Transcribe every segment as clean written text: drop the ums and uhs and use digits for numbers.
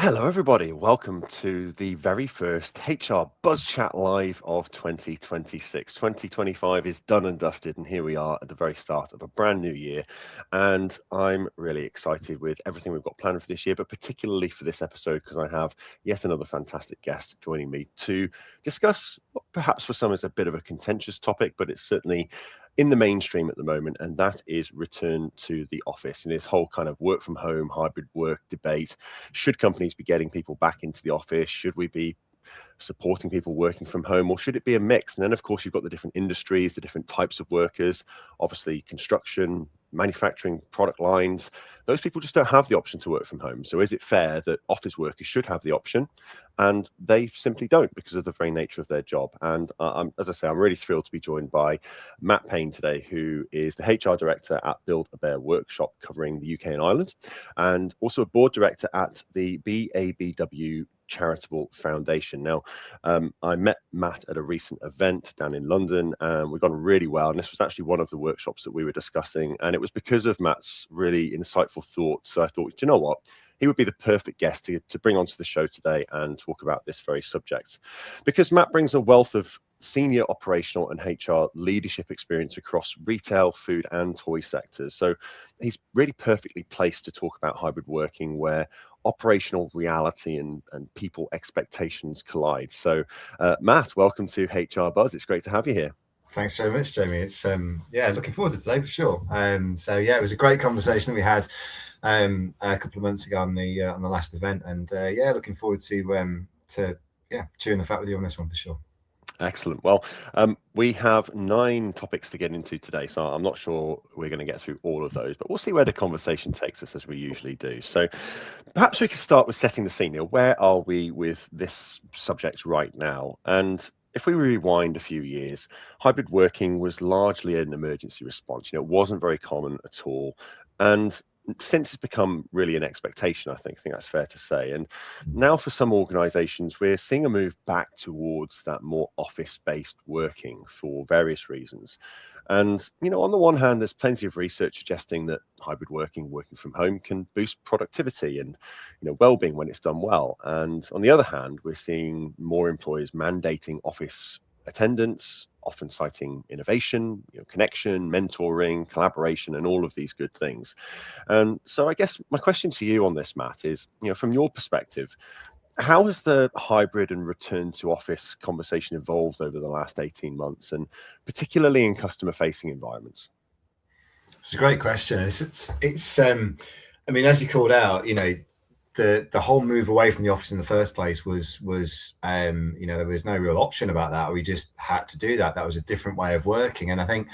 Hello, everybody. Welcome to the very first HR Buzz Chat Live of 2026. 2025 is done and dusted, and here we are at the very start of a brand new year. And I'm really excited with everything we've got planned for this year, but particularly for this episode, because I have yet another fantastic guest joining me to discuss what perhaps for some is a bit of a contentious topic, but it's certainly in the mainstream at the moment, and that is return to the office and this whole kind of work from home, hybrid work debate. Should companies be getting people back into the office? Should we be supporting people working from home, or should it be a mix? And then, of course, you've got the different industries, the different types of workers, obviously construction, manufacturing, product lines. Those people just don't have the option to work from home. So is it fair that office workers should have the option and they simply don't because of the very nature of their job? And as I say, I'm really thrilled to be joined by Matt Payne today, who is the HR director at Build a Bear Workshop covering the UK and Ireland, and also a board director at the BABW Charitable Foundation. Now, I met Matt at a recent event down in London, and we got on really well. And this was actually one of the workshops that we were discussing, and it was because of Matt's really insightful thoughts. So I thought, you know what? He would be the perfect guest to bring onto the show today and talk about this very subject, because Matt brings a wealth of senior operational and HR leadership experience across retail, food, and toy sectors. So he's really perfectly placed to talk about hybrid working, where operational reality and people expectations collide. So Matt, welcome to HR Buzz. It's great to have you here. Thanks very much, Jamie. It's looking forward to today for sure. It was a great conversation that we had a couple of months ago on the last event, and looking forward to chewing the fat with you on this one for sure. Excellent. Well, we have 9 topics to get into today, so I'm not sure we're going to get through all of those, but we'll see where the conversation takes us, as we usually do. So perhaps we could start with setting the scene. Where are we with this subject right now? And if we rewind a few years, hybrid working was largely an emergency response. It wasn't very common at all. And since it's become really an expectation, I think that's fair to say. And now for some organizations, we're seeing a move back towards that more office-based working for various reasons. And, on the one hand, there's plenty of research suggesting that hybrid working from home can boost productivity and, well-being when it's done well. And on the other hand, we're seeing more employers mandating office attendance, often citing innovation, connection, mentoring, collaboration, and all of these good things. And so I guess my question to you on this, Matt, is, from your perspective, how has the hybrid and return to office conversation evolved over the last 18 months, and particularly in customer-facing environments? It's a great question. I mean, as you called out, the whole move away from the office in the first place was there was no real option about that. We just had to do that. That was a different way of working. And I think,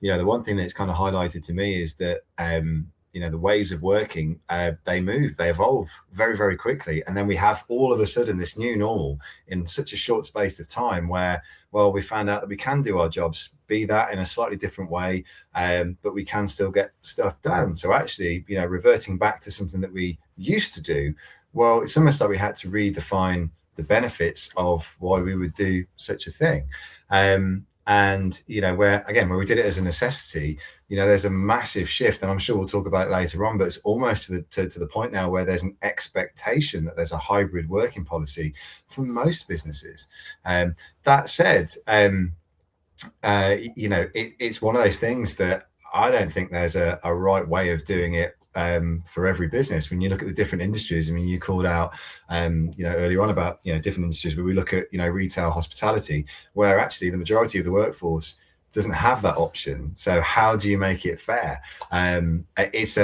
the one thing that's kind of highlighted to me is that, the ways of working, they move, they evolve very, very quickly. And then we have all of a sudden this new normal in such a short space of time where, well, we found out that we can do our jobs, be that in a slightly different way, but we can still get stuff done. So actually, reverting back to something that we used to do, well, it's almost like we had to redefine the benefits of why we would do such a thing. Where we did it as a necessity, there's a massive shift, and I'm sure we'll talk about it later on, but it's almost to the point now where there's an expectation that there's a hybrid working policy for most businesses. That said, it's one of those things that I don't think there's a right way of doing it for every business. When you look at the different industries, I mean, you called out, earlier on about, different industries where we look at, retail, hospitality, where actually the majority of the workforce doesn't have that option. So how do you make it fair? It's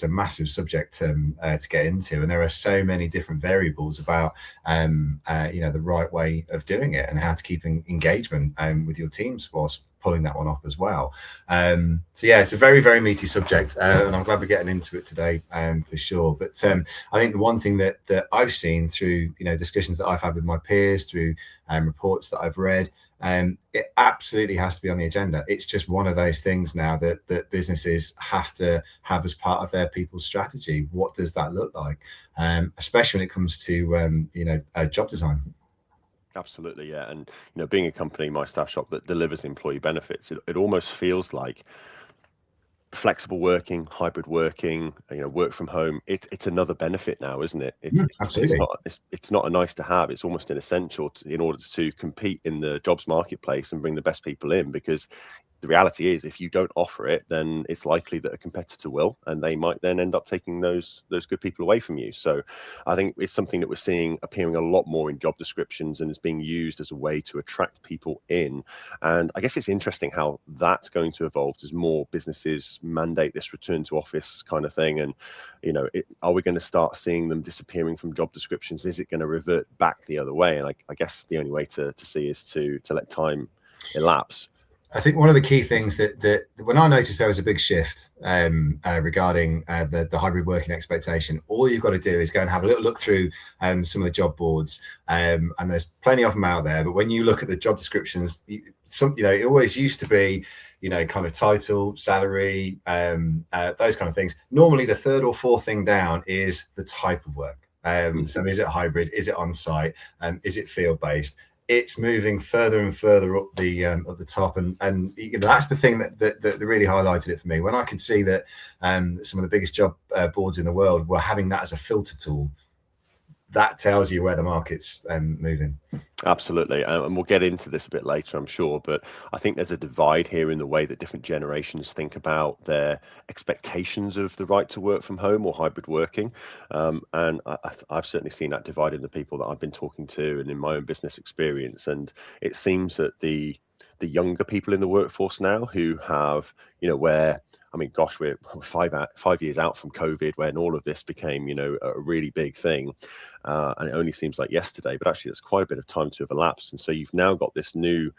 a massive subject to get into, and there are so many different variables about the right way of doing it and how to keep engagement with your teams whilst pulling that one off as well. It's a very, very meaty subject, and I'm glad we're getting into it today for sure. But I think the one thing that I've seen through discussions that I've had with my peers, through reports that I've read, it absolutely has to be on the agenda. It's just one of those things now that businesses have to have as part of their people's strategy. What does that look like, especially when it comes to job design? Absolutely, yeah. And being a company, my staff shop, that delivers employee benefits, it almost feels like flexible working, hybrid working, work from home, it's another benefit now, isn't it? Absolutely. It's not a nice to have. It's almost an essential in order to compete in the jobs marketplace and bring the best people in, because the reality is, if you don't offer it, then it's likely that a competitor will, and they might then end up taking those good people away from you. So I think it's something that we're seeing appearing a lot more in job descriptions, and is being used as a way to attract people in. And I guess it's interesting how that's going to evolve as more businesses mandate this return to office kind of thing. And are we going to start seeing them disappearing from job descriptions? Is it going to revert back the other way? And I guess the only way to see is to let time elapse. I think one of the key things that when I noticed there was a big shift regarding the hybrid working expectation, all you've got to do is go and have a little look through some of the job boards, and there's plenty of them out there. But when you look at the job descriptions, it always used to be, kind of title, salary, those kind of things. Normally, the third or fourth thing down is the type of work. So is it hybrid? Is it on site? Is it field based? It's moving further and further up the top, and that's the thing that really highlighted it for me. When I could see that some of the biggest job boards in the world were having that as a filter tool, that tells you where the market's moving. Absolutely. And we'll get into this a bit later, I'm sure. But I think there's a divide here in the way that different generations think about their expectations of the right to work from home or hybrid working. And I've certainly seen that divide in the people that I've been talking to and in my own business experience. And it seems that the younger people in the workforce now who have, where, I mean, gosh, we're 5 years out from COVID, when all of this became, a really big thing. And it only seems like yesterday, but actually it's quite a bit of time to have elapsed. And so you've now got this new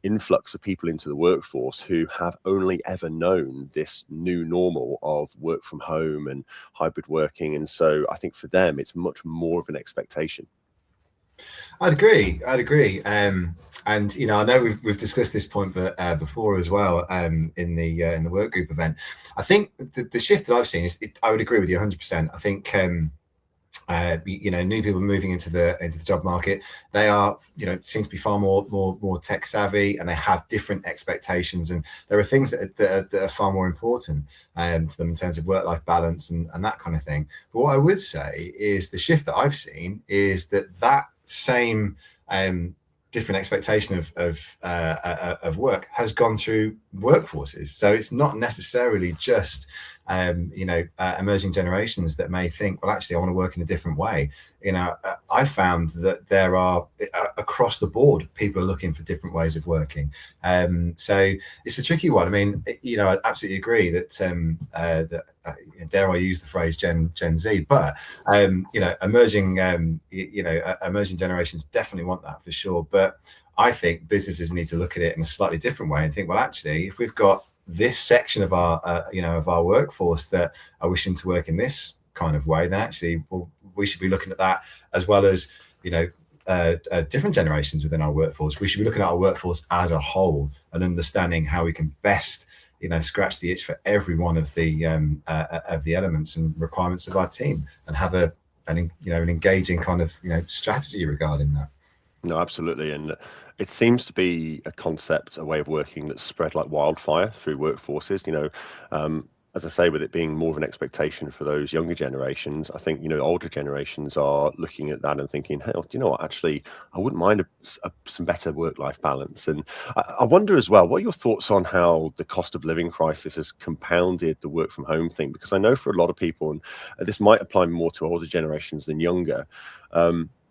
influx of people into the workforce who have only ever known this new normal of work from home and hybrid working. And so I think for them, it's much more of an expectation. I'd agree. And I know we've discussed this point before as well in the work group event. I think the shift that I've seen is, I would agree with you 100%. I think new people moving into the job market, they are seem to be far more tech savvy, and they have different expectations, and there are things that are far more important to them in terms of work-life balance and that kind of thing. But what I would say is the shift that I've seen is that same different expectation of work has gone through workforces. So it's not necessarily just emerging generations that may think, well, actually, I want to work in a different way. I found that there are across the board, people are looking for different ways of working. So it's a tricky one. I mean, I absolutely agree that dare I use the phrase Gen Z, but emerging generations definitely want that for sure. But I think businesses need to look at it in a slightly different way and think, well, actually, if we've got this section of our workforce that are wishing to work in this kind of way, then actually, we should be looking at that, as well as different generations within our workforce. We should be looking at our workforce as a whole and understanding how we can best scratch the itch for every one of the elements and requirements of our team, and have an engaging kind of strategy regarding that. No, absolutely. And it seems to be a concept, a way of working that's spread like wildfire through workforces. As I say, with it being more of an expectation for those younger generations, I think, older generations are looking at that and thinking, hey, do you know what, actually, I wouldn't mind some better work-life balance. And I wonder as well, what are your thoughts on how the cost of living crisis has compounded the work from home thing? Because I know for a lot of people, and this might apply more to older generations than younger,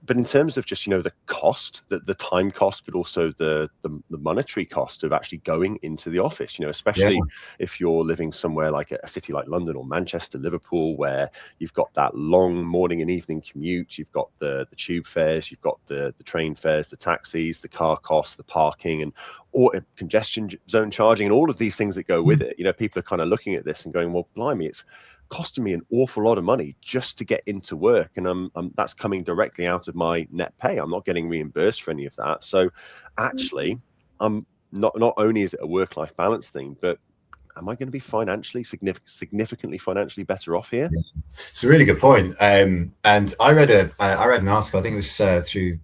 but in terms of just, the cost, the time cost, but also the monetary cost of actually going into the office, especially if you're living somewhere like a city like London or Manchester, Liverpool, where you've got that long morning and evening commute, you've got the tube fares, you've got the train fares, the taxis, the car costs, the parking, or congestion zone charging, and all of these things that go with it. People are kind of looking at this and going, well, blimey, it's costing me an awful lot of money just to get into work, and that's coming directly out of my net pay. I'm not getting reimbursed for any of that. So actually, not only is it a work-life balance thing, but am I going to be significantly financially better off here? It's a really good point. And I read an article, I think it was through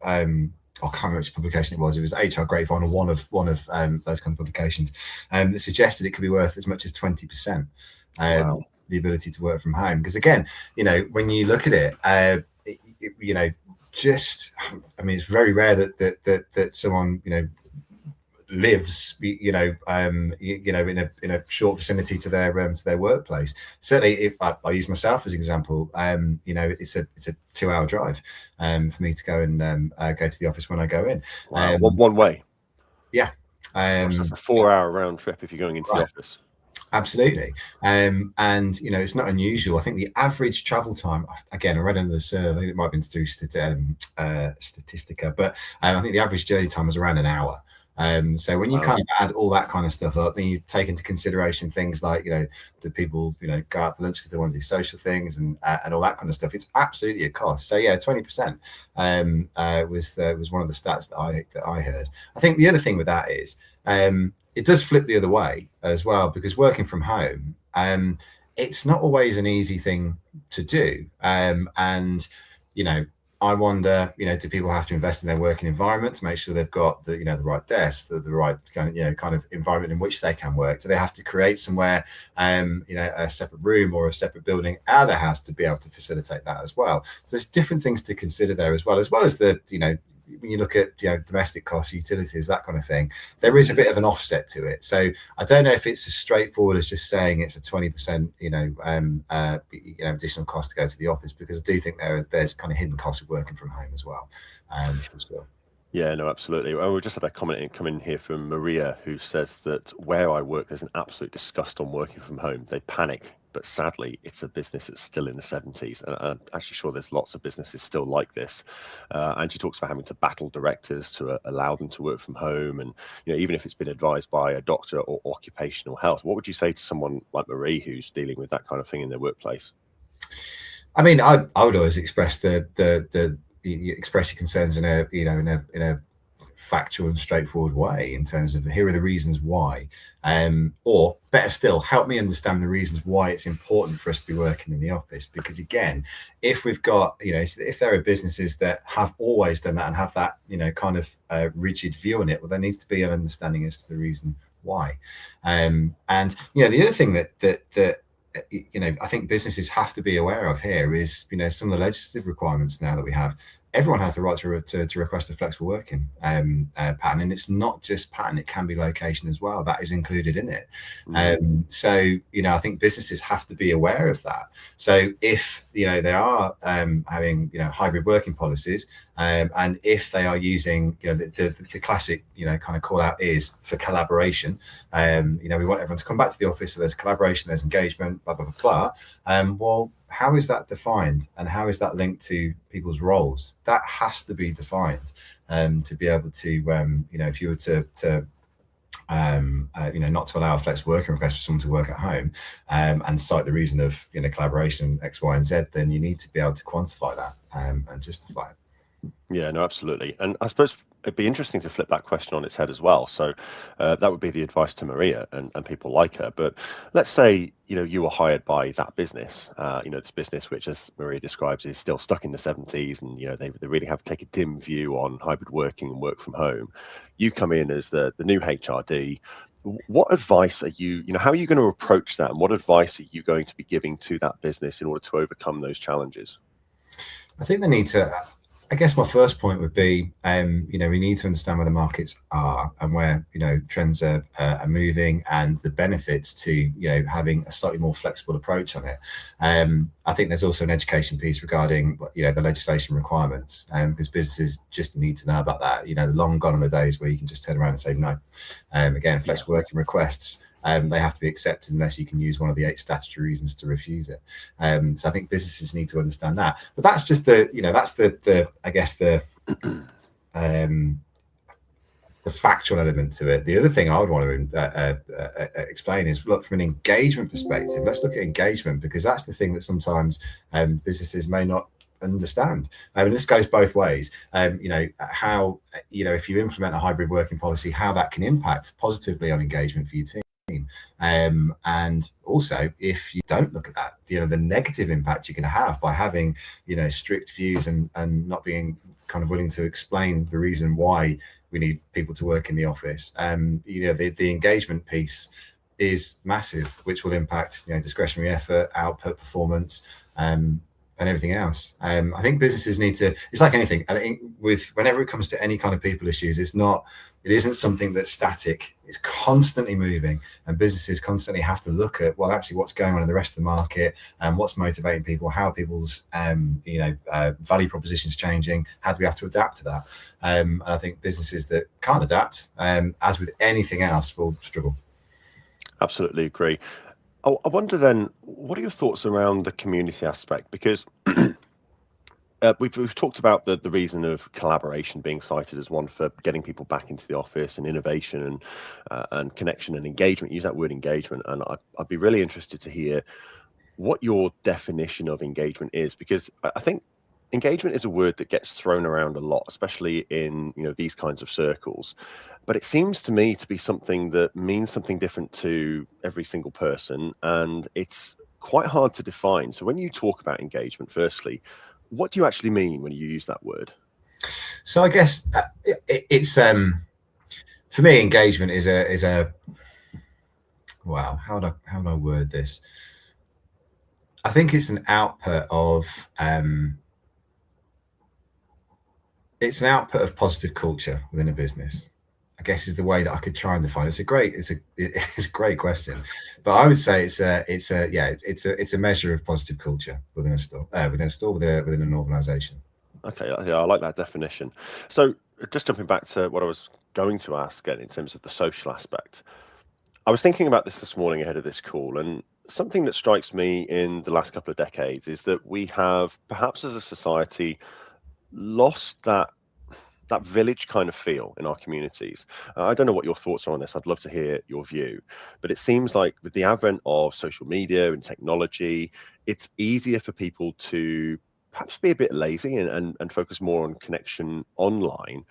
I can't remember which publication it was. It was HR Grapevine or one of those kind of publications that suggested it could be worth as much as 20%. Wow. The ability to work from home, because again, when you look at it, just, I mean, it's very rare that someone lives in a short vicinity to their workplace. Certainly, if I use myself as an example, it's a 2-hour drive for me to go and go to the office when I go in. Wow. One way. Yeah. Gosh, that's a 4-hour round trip if you're going into the office. Absolutely. And it's not unusual. I think the average travel time, again, I read under the survey, it might have been through Statistica, but I think the average journey time was around an hour. So when you kind of add all that kind of stuff up, then you take into consideration things like, do people, go out for lunch because they want to do social things and all that kind of stuff. It's absolutely a cost. So yeah, 20% was one of the stats that I heard. I think the other thing with that is, it does flip the other way as well, because working from home, it's not always an easy thing to do. I wonder, do people have to invest in their working environment to make sure they've got the right desk, the right kind of environment in which they can work? Do they have to create somewhere, a separate room or a separate building out of their house to be able to facilitate that as well? So there's different things to consider there as well as the, when you look at domestic costs, utilities, that kind of thing, there is a bit of an offset to it. So I don't know if it's as straightforward as just saying it's a 20% additional cost to go to the office, because I do think there's kind of hidden costs of working from home as well. Yeah, no, absolutely. And we just had a comment come in here from Maria, who says that where I work, there's an absolute disgust on working from home. They panic, but sadly, it's a business that's still in the 70s. And I'm actually sure there's lots of businesses still like this. And she talks about having to battle directors to allow them to work from home. And even if it's been advised by a doctor or occupational health, what would you say to someone like Marie who's dealing with that kind of thing in their workplace? I mean, I would always express express your concerns in a factual and straightforward way, in terms of here are the reasons why, or better still, help me understand the reasons why it's important for us to be working in the office. Because again, if we've got, if there are businesses that have always done that and have that kind of rigid view on it, well, there needs to be an understanding as to the reason why. And the other thing that I think businesses have to be aware of here is, some of the legislative requirements now that we have. Everyone has the right to request a flexible working pattern, and it's not just pattern; it can be location as well. That is included in it. So I think businesses have to be aware of that. So if they are having hybrid working policies, and if they are using the classic kind of call out is for collaboration, we want everyone to come back to the office, so there's collaboration, there's engagement, blah blah blah blah. Well, how is that defined, and how is that linked to people's roles? That has to be defined to be able to, if you were to not to allow a flexible working request for someone to work at home, and cite the reason of collaboration X, Y, and Z, then you need to be able to quantify that and justify it. Yeah, no, absolutely. And I suppose it'd be interesting to flip that question on its head as well. So that would be the advice to Maria and people like her. But let's say, you were hired by that business, this business, which, as Maria describes, is still stuck in the 70s. And, they really have to take a dim view on hybrid working and work from home. You come in as the new HRD. What advice are you, how are you going to approach that? And what advice are you going to be giving to that business in order to overcome those challenges? I think they need to, I guess my first point would be, we need to understand where the markets are and where, trends are moving, and the benefits to, having a slightly more flexible approach on it. I think there's also an education piece regarding, the legislation requirements, because businesses just need to know about that. The long gone are the days where you can just turn around and say no. Again, flexible working requests, they have to be accepted unless you can use one of the 8 statutory reasons to refuse it. So I think businesses need to understand that. But that's just the I guess the factual element to it. The other thing I would want to explain is, look, from an engagement perspective, let's look at engagement, because that's the thing that sometimes businesses may not understand. And this goes both ways. How, if you implement a hybrid working policy, how that can impact positively on engagement for your team. And also, if you don't look at that, the negative impact you're going to have by having strict views and not being kind of willing to explain the reason why we need people to work in the office. The engagement piece is massive, which will impact discretionary effort, output, performance, and everything else. I think businesses need to, it's like anything. I think whenever it comes to any kind of people issues, it isn't something that's static. It's constantly moving, and businesses constantly have to look at, well, actually what's going on in the rest of the market, and what's motivating people, how people's value propositions changing, how do we have to adapt to that? And I think businesses that can't adapt, as with anything else, will struggle. Absolutely agree. I wonder then, what are your thoughts around the community aspect? Because we've talked about the reason of collaboration being cited as one for getting people back into the office, and innovation and connection and engagement. Use that word engagement, and I'd be really interested to hear what your definition of engagement is, because I think engagement is a word that gets thrown around a lot, especially in these kinds of circles. But it seems to me to be something that means something different to every single person, and it's quite hard to define. So when you talk about engagement, firstly, what do you actually mean when you use that word? So I guess it's for me, engagement is a wow. How do I word this? I think it's an output of positive culture within a business, I guess, is the way that I could try and define it. It's a great question, but I would say it's a measure of positive culture within a store, within an organization. Okay, yeah, I like that definition. So just jumping back to what I was going to ask in terms of the social aspect, I was thinking about this morning ahead of this call, and something that strikes me in the last couple of decades is that we have, perhaps as a society, lost that village kind of feel in our communities. I don't know what your thoughts are on this. I'd love to hear your view. But it seems like with the advent of social media and technology, it's easier for people to perhaps be a bit lazy and focus more on connection online.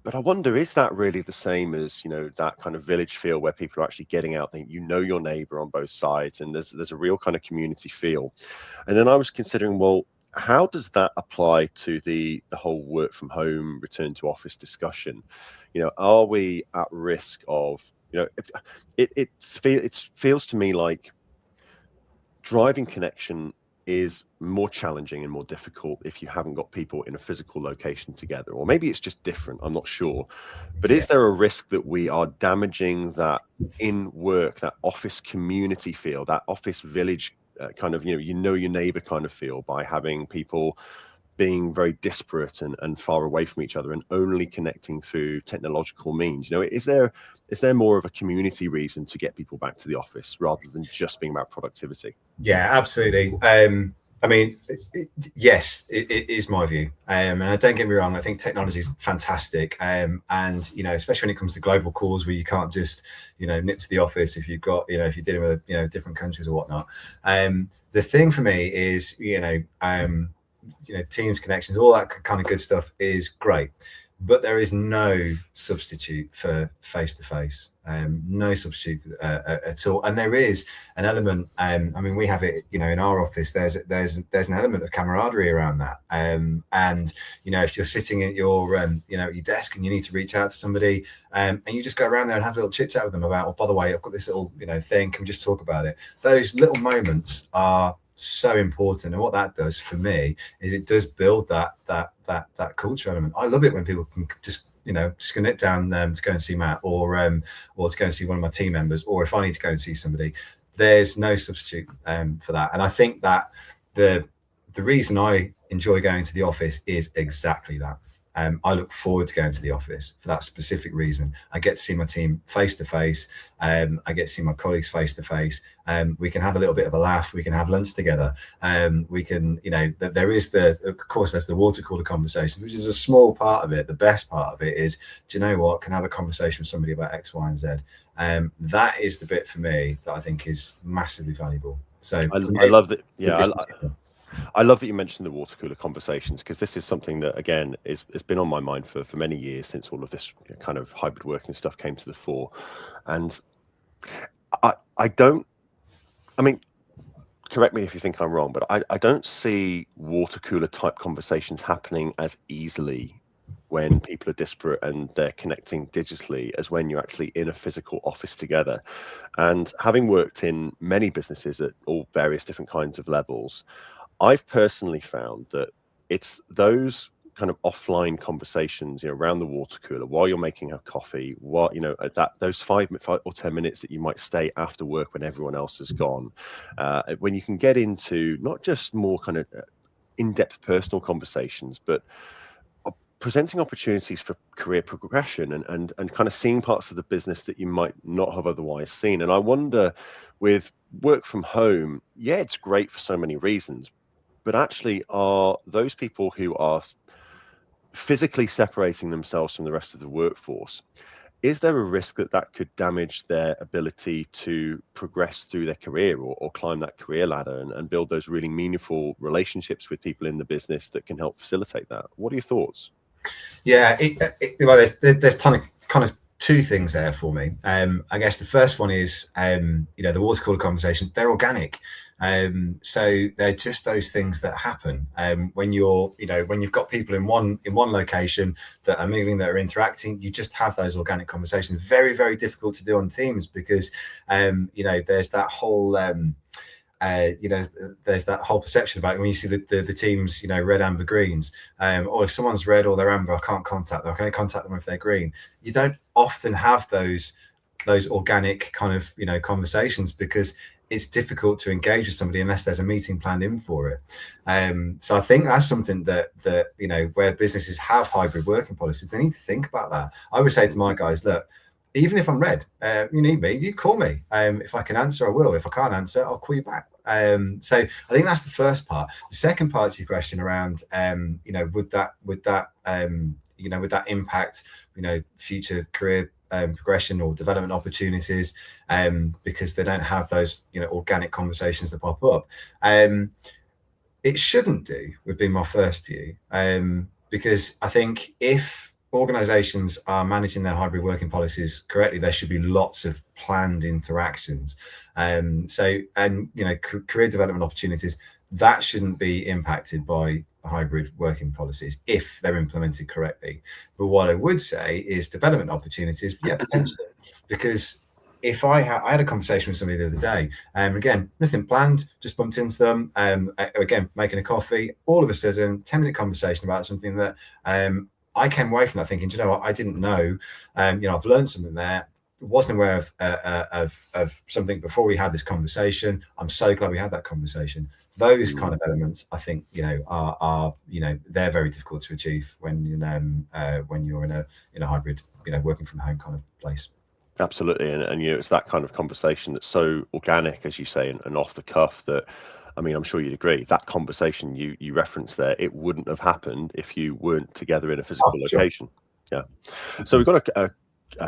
But I wonder, is that really the same as, that kind of village feel where people are actually getting out, your neighbor on both sides, and there's a real kind of community feel. And then I was considering, well, how does that apply to the whole work from home, return to office discussion? Are we at risk of, it feels to me like driving connection is more challenging and more difficult if you haven't got people in a physical location together, or maybe it's just different. I'm not sure. But is there a risk that we are damaging that in work, that office community feel, that office village kind of, your neighbor kind of feel, by having people being very disparate and far away from each other and only connecting through technological means? Is there more of a community reason to get people back to the office rather than just being about productivity? Yeah, absolutely. I mean, yes, it is my view. And don't get me wrong, I think technology is fantastic. And, especially when it comes to global calls where you can't just, nip to the office if you've got, if you're dealing with, different countries or whatnot. The thing for me is, Teams connections, all that kind of good stuff is great. But there is no substitute for face-to-face, no substitute at all. And there is an element. We have it, in our office. There's an element of camaraderie around that. If you're sitting at your your desk and you need to reach out to somebody, and you just go around there and have a little chit chat with them about, oh, by the way, I've got this little thing. Can we just talk about it? Those little moments are so important, and what that does for me is it does build that culture element. I love it when people can just just go nip down to go and see Matt, or to go and see one of my team members, or if I need to go and see somebody. There's no substitute for that, and I think that the reason I enjoy going to the office is exactly that. I look forward to going to the office for that specific reason. I get to see my team face to face. I get to see my colleagues face to face. We can have a little bit of a laugh. We can have lunch together. We can, there is of course, there's the water cooler conversation, which is a small part of it. The best part of it is, do you know what? Can I have a conversation with somebody about X, Y, and Z? That is the bit for me that I think is massively valuable. So I love that. Yeah. I love that you mentioned the water cooler conversations, because this is something that, again, has been on my mind for many years, since all of this kind of hybrid working stuff came to the fore. And correct me if you think I'm wrong, but I don't see water cooler type conversations happening as easily when people are disparate and they're connecting digitally as when you're actually in a physical office together. And having worked in many businesses at all various different kinds of levels, I've personally found that it's those kind of offline conversations, around the water cooler while you're making a coffee, what, at those 5 or 10 minutes that you might stay after work when everyone else has gone, when you can get into not just more kind of in-depth personal conversations, but presenting opportunities for career progression and kind of seeing parts of the business that you might not have otherwise seen. And I wonder, with work from home, yeah, it's great for so many reasons, but actually are those people who are physically separating themselves from the rest of the workforce, is there a risk that that could damage their ability to progress through their career or climb that career ladder and build those really meaningful relationships with people in the business that can help facilitate that? What are your thoughts? Yeah, well, there's kind of two things there for me. I guess the first one is, the water cooler conversation. They're organic, so they're just those things that happen when you've got people in one location that are moving, that are interacting. You just have those organic conversations. Very, very difficult to do on Teams because there's that whole there's that whole perception about when you see the teams, red, amber, greens, or if someone's red or they're amber, I can't contact them. I can only contact them if they're green. You don't often have those organic kind of conversations because it's difficult to engage with somebody unless there's a meeting planned in for it. So I think that's something that where businesses have hybrid working policies, they need to think about that. I would say to my guys, look, even if I'm red, you need me, you call me. If I can answer, I will. If I can't answer, I'll call you back. So I think that's the first part. The second part to your question around, would that impact, future career progression or development opportunities, because they don't have those, organic conversations that pop up. It shouldn't do, would be my first view, because I think if organizations are managing their hybrid working policies correctly, there should be lots of planned interactions. Career development opportunities, that shouldn't be impacted by hybrid working policies if they're implemented correctly. But what I would say is development opportunities, yeah, potentially, because if I had a conversation with somebody the other day, again, nothing planned, just bumped into them, again, making a coffee, all of a sudden, 10-minute conversation about something that I came away from that thinking, what, I didn't know, I've learned something there. Wasn't aware of something before we had this conversation. I'm so glad we had that conversation. Those kind of elements, I think, are they're very difficult to achieve when you're in a hybrid, working from home kind of place. Absolutely, and it's that kind of conversation that's so organic, as you say, and off the cuff that, I mean, I'm sure you'd agree, that conversation you referenced there, it wouldn't have happened if you weren't together in a physical location. Sure. Yeah. So we've got a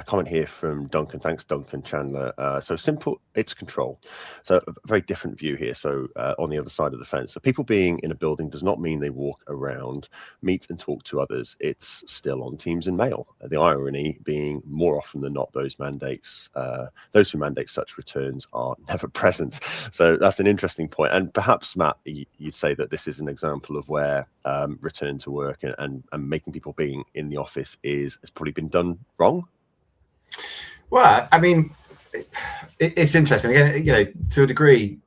comment here from Duncan. Thanks, Duncan Chandler. So simple, it's control. So a very different view here. So on the other side of the fence. So people being in a building does not mean they walk around, meet and talk to others. It's still on Teams and mail. The irony being more often than not, those who mandate such returns are never present. So that's an interesting point. And perhaps, Matt, you'd say that this is an example of where return to work and making people being in the office has probably been done wrong. Well, I mean, it's interesting. Again, to a degree,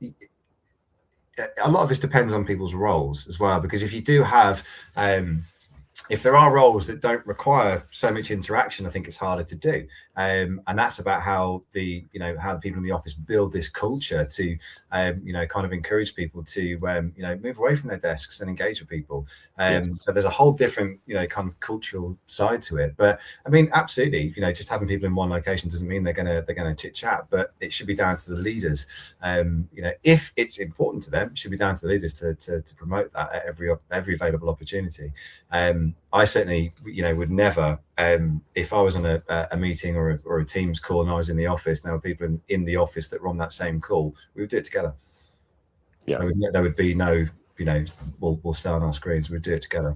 a lot of this depends on people's roles as well. Because if you do have, if there are roles that don't require so much interaction, I think it's harder to do. And that's about how the people in the office build this culture to, kind of encourage people to, move away from their desks and engage with people. Yes. So there's a whole different, kind of cultural side to it. But I mean, absolutely, just having people in one location doesn't mean they're gonna chit chat, but it should be down to the leaders. If it's important to them, it should be down to the leaders to promote that at every available opportunity. I certainly, would never, if I was on a meeting or a Teams call and I was in the office, and there were people in the office that were on that same call, we would do it together. Yeah, there would be no we'll stay on our screens. We'll do it together.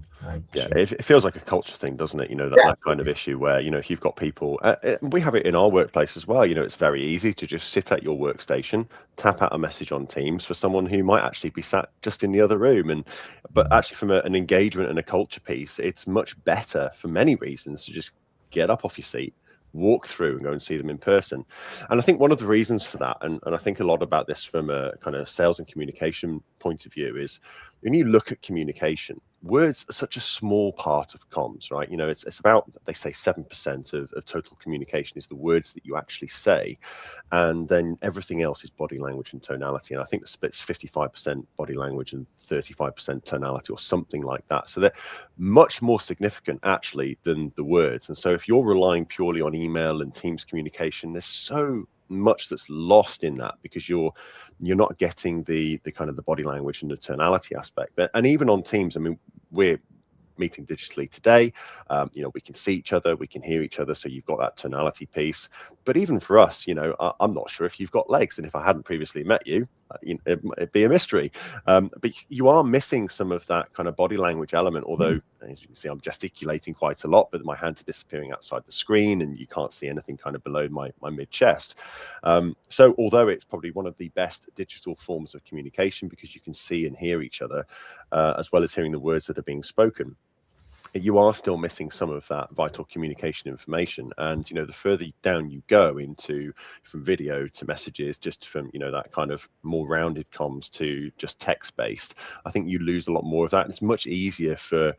Yeah, sure. it feels like a culture thing, doesn't it? That kind of issue where, if you've got people, we have it in our workplace as well. It's very easy to just sit at your workstation, tap out a message on Teams for someone who might actually be sat just in the other room. But actually, from an engagement and a culture piece, it's much better for many reasons to just get up off your seat, walk through and go and see them in person. And I think one of the reasons for that, and I think a lot about this from a kind of sales and communication point of view, is when you look at communication, words are such a small part of comms, right? It's about, they say 7% of total communication is the words that you actually say. And then everything else is body language and tonality. And I think the split's 55% body language and 35% tonality or something like that. So they're much more significant actually than the words. And so if you're relying purely on email and Teams communication, there's so much that's lost in that because you're not getting the kind of the body language and the tonality aspect. And even on Teams, I mean, we're meeting digitally today. We can see each other, we can hear each other, so you've got that tonality piece. But even for us, I'm not sure if you've got legs, and if I hadn't previously met you, it'd be a mystery. But you are missing some of that kind of body language element, although as you can see, I'm gesticulating quite a lot, but my hands are disappearing outside the screen and you can't see anything kind of below my mid chest. So although it's probably one of the best digital forms of communication because you can see and hear each other, as well as hearing the words that are being spoken, you are still missing some of that vital communication information. And the further down you go into from video to messages, just from that kind of more rounded comms to just text based, I think you lose a lot more of that. It's much easier for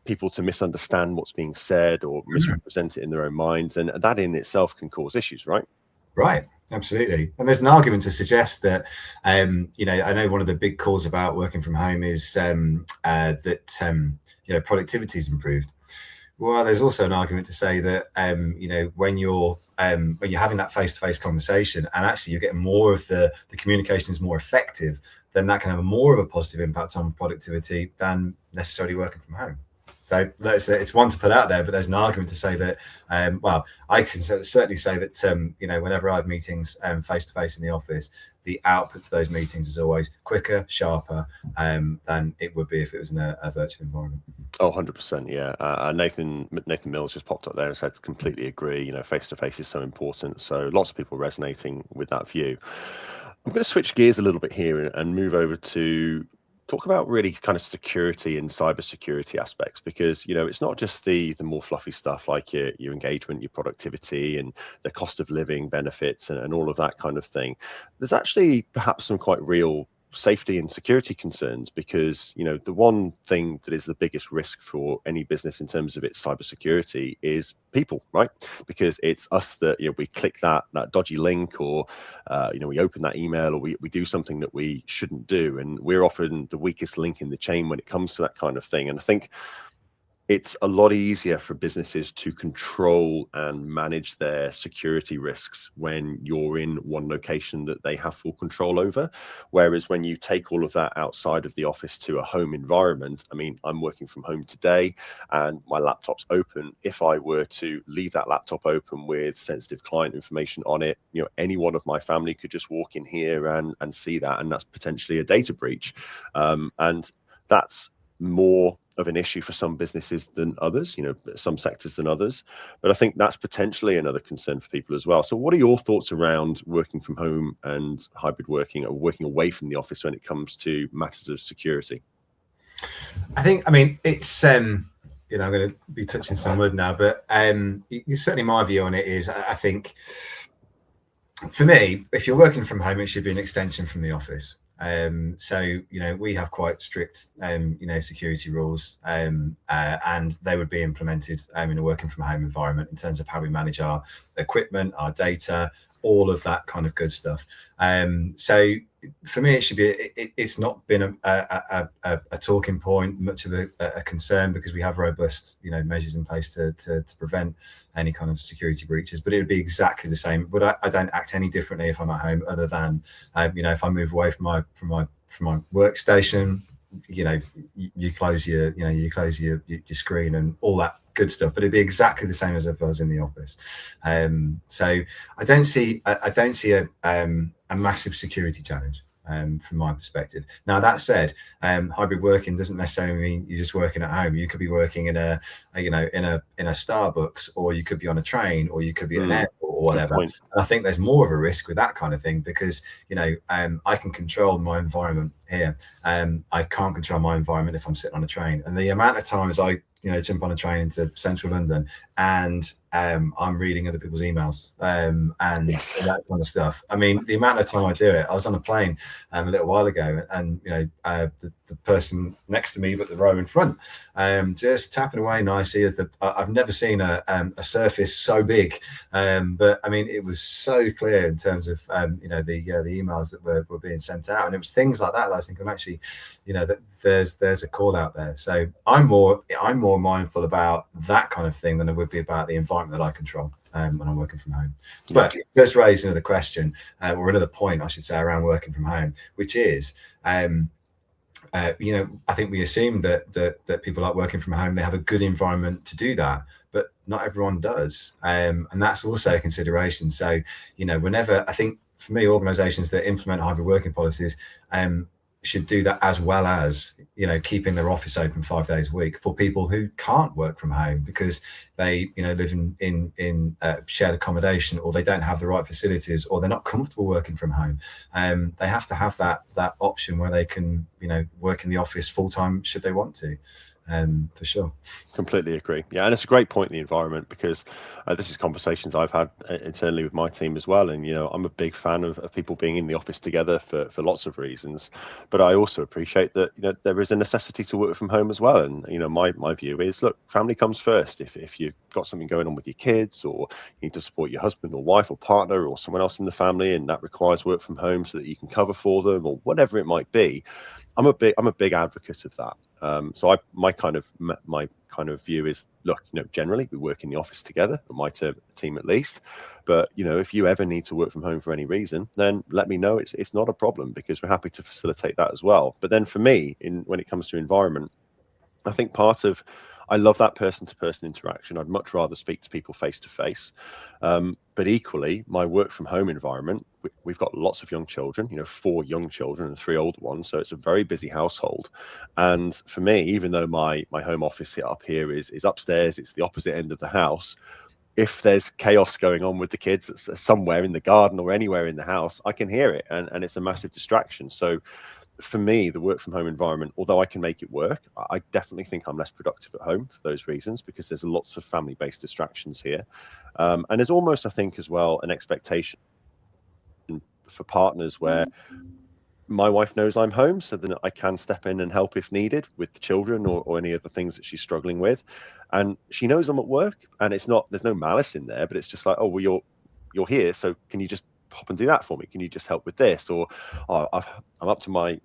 people to misunderstand what's being said or misrepresent it in their own minds, and that in itself can cause issues, right? Right, absolutely. And there's an argument to suggest that, I know one of the big calls about working from home is that productivity is improved. Well, there's also an argument to say that when you're having that face-to-face conversation and actually you're getting more of the communication is more effective, then that can have more of a positive impact on productivity than necessarily working from home. So it's one to put out there, but there's an argument to say that, I can certainly say that, whenever I have meetings face-to-face in the office, the output to those meetings is always quicker, sharper than it would be if it was in a virtual environment. Oh, 100%. Yeah. Nathan Mills just popped up there and said, completely agree. Face-to-face is so important. So lots of people resonating with that view. I'm going to switch gears a little bit here and move over to talk about really kind of security and cybersecurity aspects, because it's not just the more fluffy stuff like your engagement, your productivity, and the cost of living benefits and all of that kind of thing. There's actually perhaps some quite real safety and security concerns, because the one thing that is the biggest risk for any business in terms of its cybersecurity is people, right? Because it's us that we click that dodgy link, or we open that email, or we do something that we shouldn't do, and we're often the weakest link in the chain when it comes to that kind of thing. And I think it's a lot easier for businesses to control and manage their security risks when you're in one location that they have full control over. Whereas when you take all of that outside of the office to a home environment, I mean, I'm working from home today and my laptop's open. If I were to leave that laptop open with sensitive client information on it, any one of my family could just walk in here and see that, and that's potentially a data breach. And that's more of an issue for some businesses than others, some sectors than others. But I think that's potentially another concern for people as well. So what are your thoughts around working from home and hybrid working, or working away from the office when it comes to matters of security? I mean, it's, I'm going to be touching some wood now, but certainly my view on it is, I think for me, if you're working from home, it should be an extension from the office. So we have quite strict security rules, and they would be implemented in a working from home environment in terms of how we manage our equipment, our data, all of that kind of good stuff. So for me, it should be. It's not been a talking point, much of a concern, because we have robust measures in place to prevent any kind of security breaches. But it would be exactly the same. But I don't act any differently if I'm at home, other than if I move away from my workstation, you close your screen and all that good stuff, but it'd be exactly the same as if I was in the office. So I don't see a massive security challenge. from my perspective. Now, that said, hybrid working doesn't necessarily mean you're just working at home. You could be working in a Starbucks, or you could be on a train, or you could be at an airport or whatever. And I think there's more of a risk with that kind of thing because, I can control my environment here. I can't control my environment if I'm sitting on a train. And the amount of times I jump on a train into central London and I'm reading other people's emails and that kind of stuff. I mean, the amount of time I do it, I was on a plane a little while ago, and the person next to me, but the row in front, just tapping away nicely. I've never seen a surface so big, but I mean, it was so clear in terms of the emails that were being sent out, and it was things like that I was thinking, actually, that there's a call out there. So I'm more mindful about that kind of thing than I would be about the environment that I control when I'm working from home. But it does raise another question, or another point, I should say, around working from home, which is, I think we assume that people like working from home, they have a good environment to do that, but not everyone does, and that's also a consideration. So, whenever, I think for me, organizations that implement hybrid working policies should do that, as well as keeping their office open 5 days a week for people who can't work from home because they live in shared accommodation, or they don't have the right facilities, or they're not comfortable working from home. They have to have that option where they can work in the office full time should they want to. For sure. Completely agree. Yeah, and it's a great point, the environment, because this is conversations I've had internally with my team as well. And I'm a big fan of people being in the office together for lots of reasons, but I also appreciate that there is a necessity to work from home as well. And my view is, look, family comes first. If you've got something going on with your kids, or you need to support your husband or wife or partner or someone else in the family, and that requires work from home so that you can cover for them, or whatever it might be, I'm a big advocate of that. So my kind of view is, look, generally we work in the office together, or my team at least. But if you ever need to work from home for any reason, then let me know. It's not a problem, because we're happy to facilitate that as well. But then for me, when it comes to environment, I think I love that person-to-person interaction. I'd much rather speak to people face-to-face. But equally, my work from home environment, we've got lots of young children, 4 young children and 3 older ones. So it's a very busy household. And for me, even though my home office up here is upstairs, it's the opposite end of the house. If there's chaos going on with the kids somewhere in the garden or anywhere in the house, I can hear it, and it's a massive distraction. So for me, the work from home environment, although I can make it work, I definitely think I'm less productive at home for those reasons, because there's lots of family-based distractions here. And there's almost, I think, as well, an expectation for partners where my wife knows I'm home, so then I can step in and help if needed with the children or any of the things that she's struggling with. And she knows I'm at work, and there's no malice in there, but it's just like, oh, well, you're here, so can you just pop and do that for me? Can you just help with this? Or I'm up to my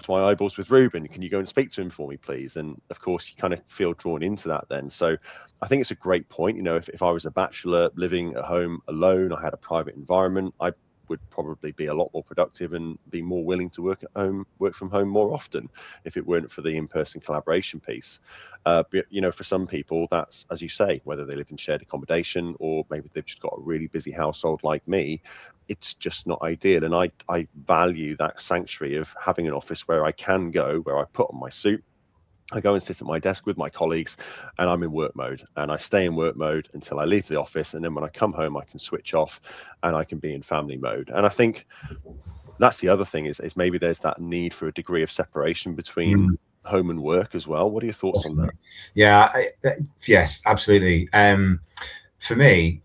eyeballs with Ruben. Can you go and speak to him for me, please? And of course, you kind of feel drawn into that then. So I think it's a great point. If I was a bachelor living at home alone, I had a private environment, I would probably be a lot more productive and be more willing to work from home more often, if it weren't for the in-person collaboration piece. But for some people, that's, as you say, whether they live in shared accommodation or maybe they've just got a really busy household like me, it's just not ideal. And I value that sanctuary of having an office where I can go, where I put on my suit, I go and sit at my desk with my colleagues, and I'm in work mode, and I stay in work mode until I leave the office. And then when I come home, I can switch off and I can be in family mode. And I think that's the other thing is maybe there's that need for a degree of separation between home and work as well. What are your thoughts on that? Yeah, yes, absolutely. For me,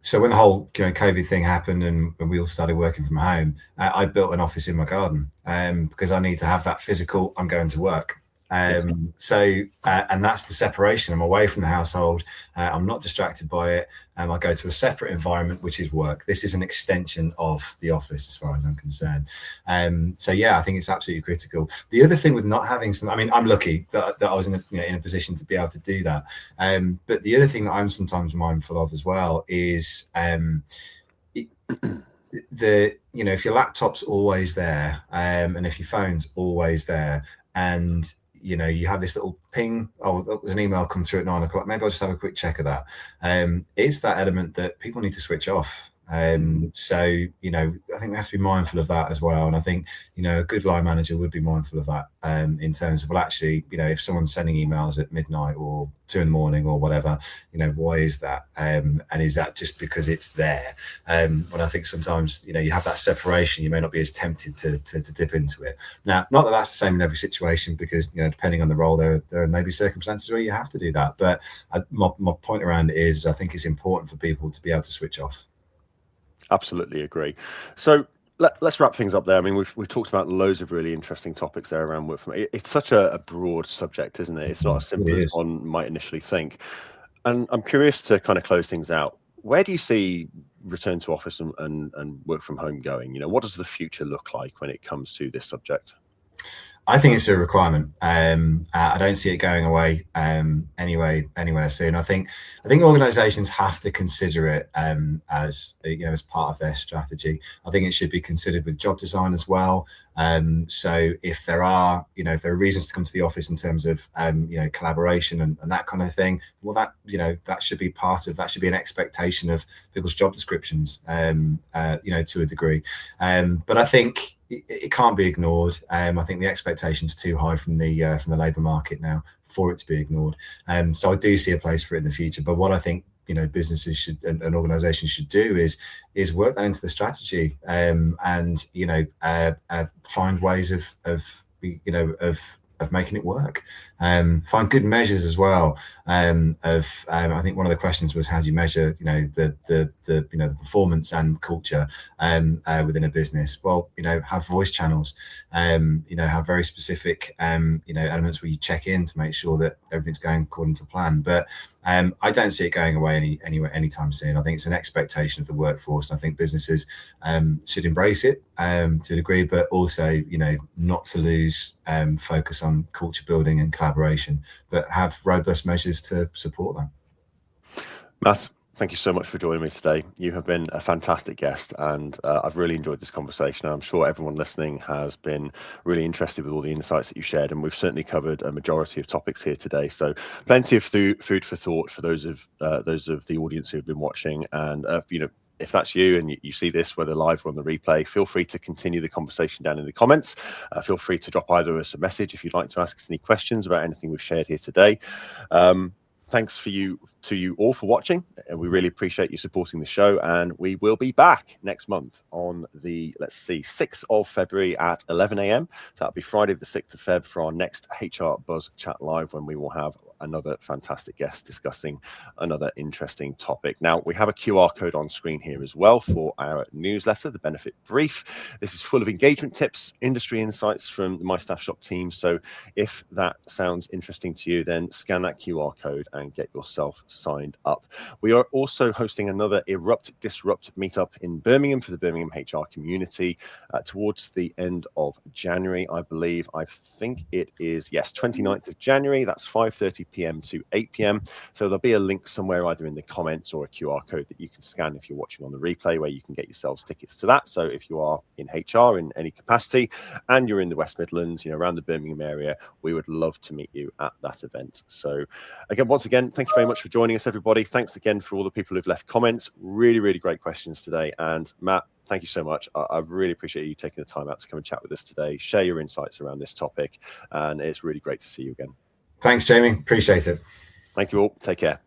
so when the whole COVID thing happened and we all started working from home, I built an office in my garden because I need to have that physical, I'm going to work. So and that's the separation. I'm away from the household. I'm not distracted by it. I go to a separate environment, which is work. This is an extension of the office as far as I'm concerned. So yeah, I think it's absolutely critical. The other thing with not having some, I mean, I'm lucky that I was in a in a position to be able to do that. But the other thing that I'm sometimes mindful of as well is if your laptop's always there, and if your phone's always there, and you have this little ping, there's an email come through at 9 o'clock, maybe I'll just have a quick check of that. It's that element that people need to switch off. So, you know, I think we have to be mindful of that as well. And I think, you know, a good line manager would be mindful of that in terms of, well, actually, you know, if someone's sending emails at midnight or 2 in the morning or whatever, you know, why is that? And is that just because it's there? When I think sometimes, you know, you have that separation, you may not be as tempted to dip into it. Now, not that that's the same in every situation, because, you know, depending on the role, there may be circumstances where you have to do that. But my point around it is, I think it's important for people to be able to switch off. Absolutely agree. So let's wrap things up there. I mean, we've talked about loads of really interesting topics there around work from home. It's such a broad subject, isn't it? It's not as simple as one might initially think. And I'm curious to kind of close things out. Where do you see return to office and work from home going? You know, what does the future look like when it comes to this subject? I think it's a requirement. I don't see it going away anywhere soon. I think organisations have to consider it as, you know, as part of their strategy. I think it should be considered with job design as well. So if there are, you know, if there are reasons to come to the office in terms of, you know, collaboration and that kind of thing, well, that, you know, that should be that should be an expectation of people's job descriptions, you know, to a degree. But I think it can't be ignored. I think the expectations are too high from the labour market now for it to be ignored. So I do see a place for it in the future. But what I think, you know, businesses should and organisations should do is work that into the strategy, and, you know, find ways of making it work. Find good measures as well. I think one of the questions was, how do you measure, you know, the performance and culture within a business? Well, you know, have voice channels. You know, have very specific you know, elements where you check in to make sure that everything's going according to plan. But I don't see it going away anywhere anytime soon. I think it's an expectation of the workforce, and I think businesses should embrace it to a degree, but also, you know, not to lose focus on culture building and collaboration, but have robust measures to support that. Matt, thank you so much for joining me today. You have been a fantastic guest, and I've really enjoyed this conversation. I'm sure everyone listening has been really interested with all the insights that you shared, and we've certainly covered a majority of topics here today. So plenty of food for thought for those of the audience who have been watching. And you know, if that's you and you see this, whether live or on the replay, feel free to continue the conversation down in the comments. Feel free to drop either of us a message if you'd like to ask us any questions about anything we've shared here today. Thanks to you all for watching, and we really appreciate you supporting the show. And we will be back next month on the 6th of February at 11 a.m. So that'll be Friday the 6th of Feb for our next HR Buzz Chat Live, when we will have another fantastic guest discussing another interesting topic. Now, we have a QR code on screen here as well for our newsletter, the Benefit Brief. This is full of engagement tips, industry insights from the My Staff Shop team. So if that sounds interesting to you, then scan that QR code and get yourself signed up. We are also hosting another Erupt Disrupt meetup in Birmingham for the Birmingham HR community towards the end of January, I believe. I think it is, yes, 29th of January. That's 5:30 p.m. to 8 p.m. So there'll be a link somewhere either in the comments or a QR code that you can scan if you're watching on the replay, where you can get yourselves tickets to that. So if you are in HR in any capacity and you're in the West Midlands, you know, around the Birmingham area, we would love to meet you at that event. So again, once again, thank you very much for joining us, everybody. Thanks again for all the people who've left comments. Really, really great questions today. And Matt, thank you so much. I really appreciate you taking the time out to come and chat with us today, share your insights around this topic. And it's really great to see you again. Thanks, Jamie. Appreciate it. Thank you all. Take care.